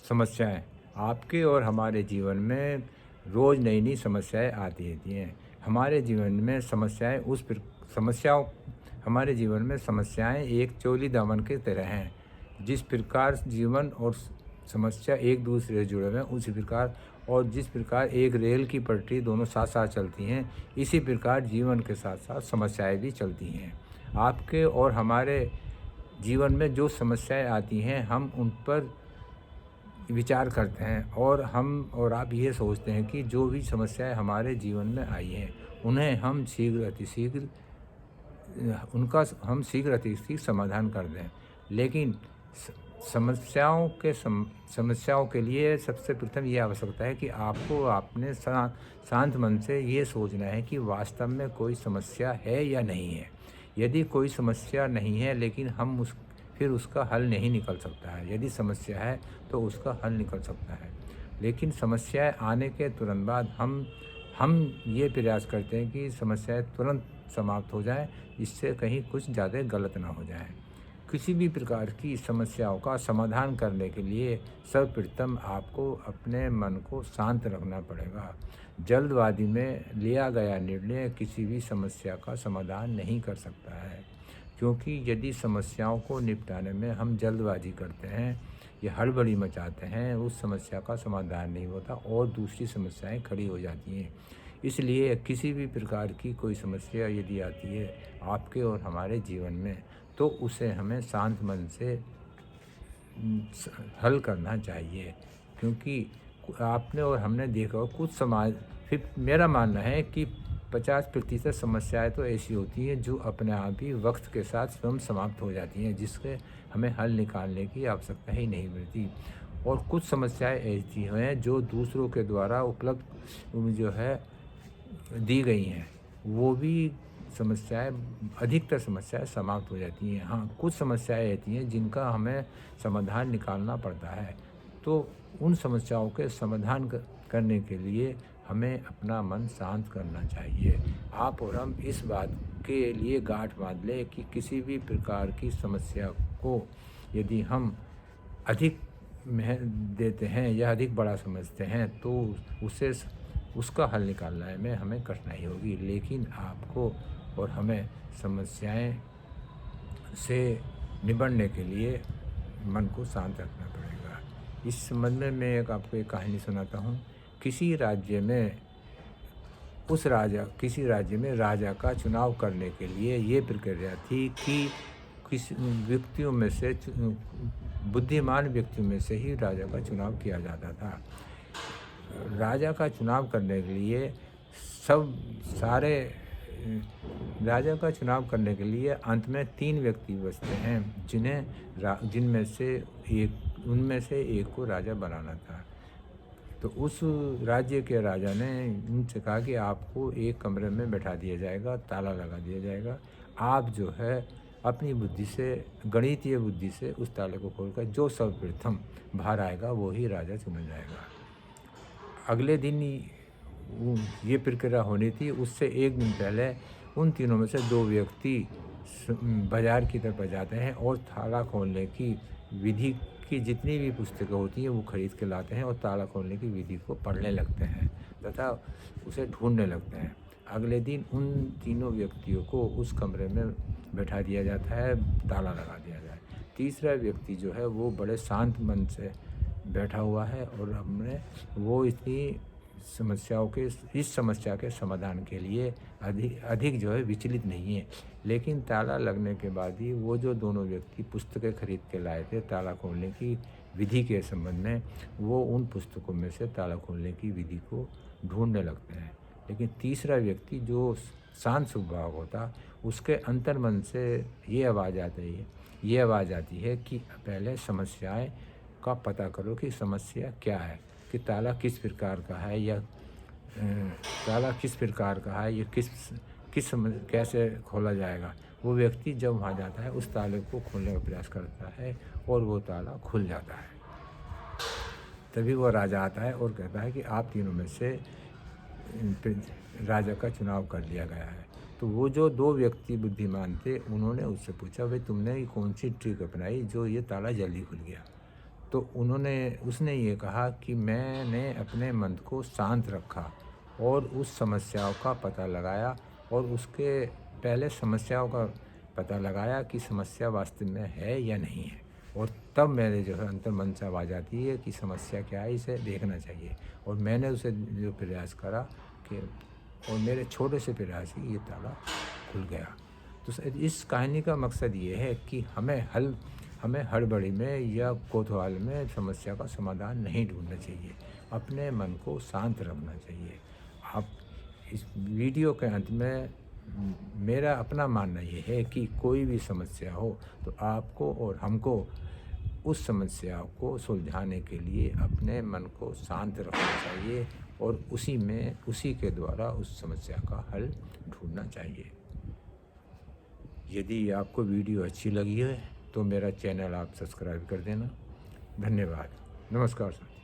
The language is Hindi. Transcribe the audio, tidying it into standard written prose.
समस्याएं आपके और हमारे जीवन में रोज़ नई नई समस्याएं आती रहती हैं। हमारे जीवन में समस्याएं समस्याओं हमारे जीवन में समस्याएं एक चोली दामन की तरह हैं। जिस प्रकार जीवन और समस्या एक दूसरे से जुड़े हुए हैं, उसी प्रकार और जिस प्रकार एक रेल की पटरी दोनों साथ साथ चलती हैं, इसी प्रकार जीवन के साथ साथ समस्याएं भी चलती हैं। आपके और हमारे जीवन में जो समस्याएं आती हैं, हम उन पर विचार करते हैं और आप ये सोचते हैं कि जो भी समस्याएं हमारे जीवन में आई हैं, उन्हें हम शीघ्र अतिशीघ्र समाधान कर दें। लेकिन समस्याओं के लिए सबसे प्रथम ये आवश्यकता है कि आपको अपने शांत मन से ये सोचना है कि वास्तव में कोई समस्या है या नहीं है। यदि कोई समस्या नहीं है, लेकिन फिर उसका हल नहीं निकल सकता है। यदि समस्या है तो उसका हल निकल सकता है। लेकिन समस्याएं आने के तुरंत बाद हम ये प्रयास करते हैं कि समस्याएं तुरंत समाप्त हो जाएं, इससे कहीं कुछ ज़्यादा गलत ना हो जाए। किसी भी प्रकार की समस्याओं का समाधान करने के लिए सर्वप्रथम आपको अपने मन को शांत रखना पड़ेगा। जल्दबाजी में लिया गया निर्णय किसी भी समस्या का समाधान नहीं कर सकता है, क्योंकि यदि समस्याओं को निपटाने में हम जल्दबाजी करते हैं या हड़बड़ी मचाते हैं, उस समस्या का समाधान नहीं होता और दूसरी समस्याएं खड़ी हो जाती हैं। इसलिए किसी भी प्रकार की कोई समस्या यदि आती है आपके और हमारे जीवन में, तो उसे हमें शांत मन से हल करना चाहिए। क्योंकि आपने और हमने देखा हो कुछ समाज फिर मेरा मानना है कि 50% समस्याएं तो ऐसी होती हैं जो अपने आप ही वक्त के साथ स्वयं समाप्त हो जाती हैं, जिससे हमें हल निकालने की आवश्यकता ही नहीं मिलती। और कुछ समस्याएं ऐसी हैं जो दूसरों के द्वारा उपलब्ध जो है दी गई हैं, वो भी समस्याएं अधिकतर समस्याएं समाप्त हो जाती हैं। हाँ, कुछ समस्याएं ऐसी हैं जिनका हमें समाधान निकालना पड़ता है। तो उन समस्याओं के समाधान करने के लिए हमें अपना मन शांत करना चाहिए। आप और हम इस बात के लिए गांठ बांध लें कि किसी भी प्रकार की समस्या को यदि हम अधिक देते हैं या अधिक बड़ा समझते हैं, तो उसका हल निकालने में हमें कठिनाई होगी। लेकिन आपको और हमें समस्याएं से निपटने के लिए मन को शांत रखना पड़ेगा। इस संबंध में मैं आपको एक कहानी सुनाता हूँ। किसी राज्य में राजा का चुनाव करने के लिए ये प्रक्रिया थी कि बुद्धिमान व्यक्तियों में से ही राजा का चुनाव किया जाता था। राजा का चुनाव करने के लिए अंत में 3 व्यक्ति बचते हैं, उनमें से एक को राजा बनाना था। तो उस राज्य के राजा ने उनसे कहा कि आपको एक कमरे में बैठा दिया जाएगा, ताला लगा दिया जाएगा। आप जो है अपनी बुद्धि से, गणितीय बुद्धि से उस ताले को खोलकर जो सर्वप्रथम बाहर आएगा वो ही राजा चुना जाएगा। अगले दिन ये प्रक्रिया होनी थी। उससे एक दिन पहले उन तीनों में से 2 व्यक्ति बाजार की तरफ जाते हैं और ताला खोलने की विधि की जितनी भी पुस्तकें होती हैं वो खरीद के लाते हैं और ताला खोलने की विधि को पढ़ने लगते हैं तथा उसे ढूंढने लगते हैं। अगले दिन उन तीनों व्यक्तियों को उस कमरे में बैठा दिया जाता है, ताला लगा दिया जाए। तीसरा व्यक्ति जो है वो बड़े शांत मन से बैठा हुआ है और वो इस समस्या के समाधान के लिए अधिक जो है विचलित नहीं है। लेकिन ताला लगने के बाद ही वो जो दोनों व्यक्ति पुस्तकें खरीद के लाए थे ताला खोलने की विधि के संबंध में, वो उन पुस्तकों में से ताला खोलने की विधि को ढूंढने लगते हैं। लेकिन तीसरा व्यक्ति जो शांत स्वभाव होता, उसके अंतर्मन से ये आवाज़ आती है कि पहले समस्याएं का पता करो कि समस्या क्या है, कि ताला किस प्रकार का है या कैसे खोला जाएगा। वो व्यक्ति जब वहाँ जाता है उस ताले को खोलने का प्रयास करता है और वो ताला खुल जाता है। तभी वो राजा आता है और कहता है कि आप तीनों में से राजा का चुनाव कर लिया गया है। तो वो जो 2 व्यक्ति बुद्धिमान थे, उन्होंने उससे पूछा, भाई तुमने कौन सी ट्रिक अपनाई जो ये ताला जल्दी खुल गया। तो उसने ये कहा कि मैंने अपने मन को शांत रखा और उस समस्याओं का पता लगाया और उसके पहले समस्याओं का पता लगाया कि समस्या वास्तव में है या नहीं है, और तब मेरे जो है अंतर्मन से आवाज़ आती है कि समस्या क्या है, इसे देखना चाहिए। और मैंने उसे जो प्रयास करा कि और मेरे छोटे से प्रयास ही ये ताला खुल गया। तो इस कहानी का मकसद ये है कि हमें हड़बड़ी में या कोतवाल में समस्या का समाधान नहीं ढूँढना चाहिए, अपने मन को शांत रखना चाहिए। आप इस वीडियो के अंत में मेरा अपना मानना ये है कि कोई भी समस्या हो तो आपको और हमको उस समस्या को सुलझाने के लिए अपने मन को शांत रखना चाहिए और उसी के द्वारा उस समस्या का हल ढूँढना चाहिए। यदि आपको वीडियो अच्छी लगी है तो मेरा चैनल आप सब्सक्राइब कर देना। धन्यवाद। नमस्कार सर।